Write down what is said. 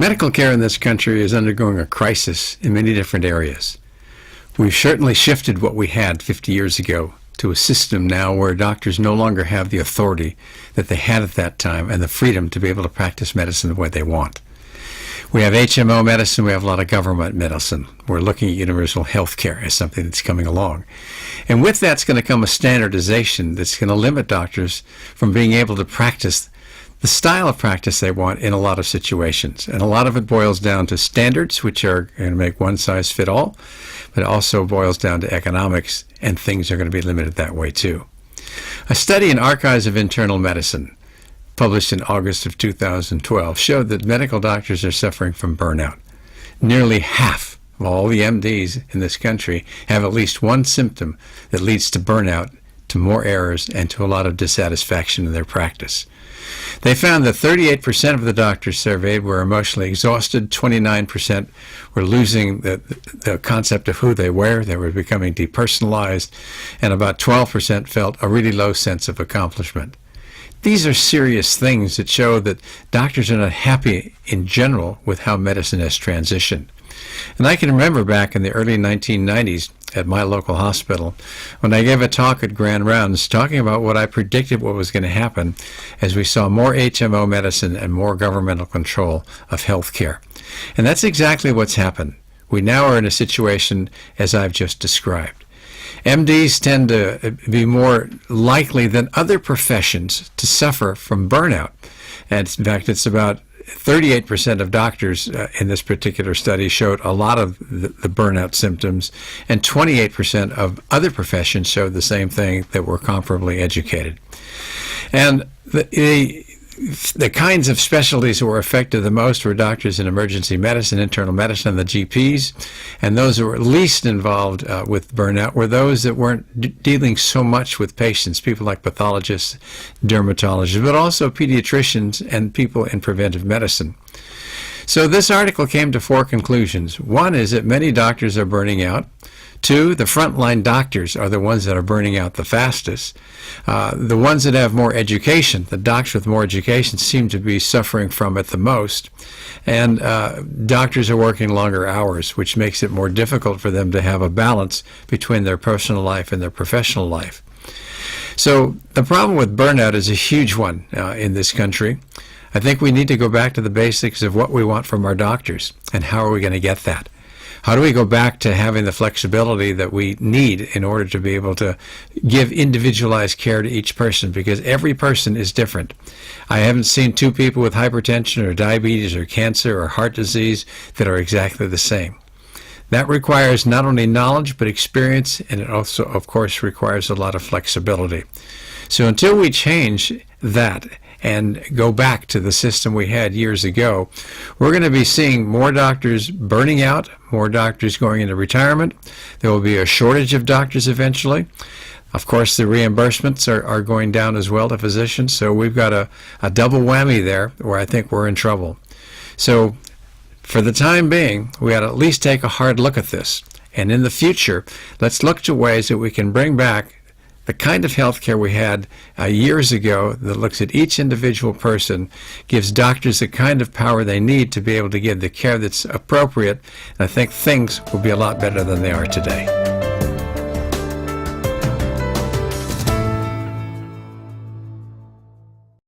Medical care in this country is undergoing a crisis in many different areas. We've certainly shifted what we had 50 years ago to a system now where doctors no longer have the authority that they had at that time and the freedom to be able to practice medicine the way they want. We have HMO medicine, we have a lot of government medicine. We're looking at universal health care as something that's coming along. And with that's going to come a standardization that's going to limit doctors from being able to practice the style of practice they want in a lot of situations. And a lot of it boils down to standards, which are going to make one size fit all, but it also boils down to economics, and things are going to be limited that way too. A study in Archives of Internal Medicine, published in August of 2012, showed that medical doctors are suffering from burnout. Nearly half of all the MDs in this country have at least one symptom that leads to burnout, to more errors, and to a lot of dissatisfaction in their practice. They found that 38% of the doctors surveyed were emotionally exhausted, 29% were losing the concept of who they were were becoming depersonalized, and about 12% felt a really low sense of accomplishment. These are serious things that show that doctors are not happy in general with how medicine has transitioned. And I can remember back in the early 1990s at my local hospital when I gave a talk at Grand Rounds talking about what I predicted what was going to happen as we saw more HMO medicine and more governmental control of health care. And that's exactly what's happened. We now are in a situation as I've just described. MDs tend to be more likely than other professions to suffer from burnout. And in fact, it's about 38% of doctors in this particular study showed a lot of the burnout symptoms, and 28% of other professions showed the same thing that were comparably educated. And the kinds of specialties that were affected the most were doctors in emergency medicine, internal medicine, and the GPs. And those that were least involved with burnout were those that weren't dealing so much with patients, people like pathologists, dermatologists, but also pediatricians and people in preventive medicine. So this article came to four conclusions. One is that many doctors are burning out. Two, the frontline doctors are the ones that are burning out the fastest. The ones that have more education, the doctors with more education, seem to be suffering from it the most. And doctors are working longer hours, which makes it more difficult for them to have a balance between their personal life and their professional life. So the problem with burnout is a huge one in this country. I think we need to go back to the basics of what we want from our doctors and how are we going to get that. How do we go back to having the flexibility that we need in order to be able to give individualized care to each person? Because every person is different. I haven't seen two people with hypertension or diabetes or cancer or heart disease that are exactly the same. That requires not only knowledge but experience, and it also, of course, requires a lot of flexibility. So until we change that and go back to the system we had years ago, we're going to be seeing more doctors burning out, more doctors going into retirement. There will be a shortage of doctors eventually. Of course, the reimbursements are going down as well to physicians, so we've got a double whammy there where I think we're in trouble. So for the time being, we ought to at least take a hard look at this. And in the future, let's look to ways that we can bring back the kind of health care we had years ago that looks at each individual person, gives doctors the kind of power they need to be able to give the care that's appropriate. And I think things will be a lot better than they are today.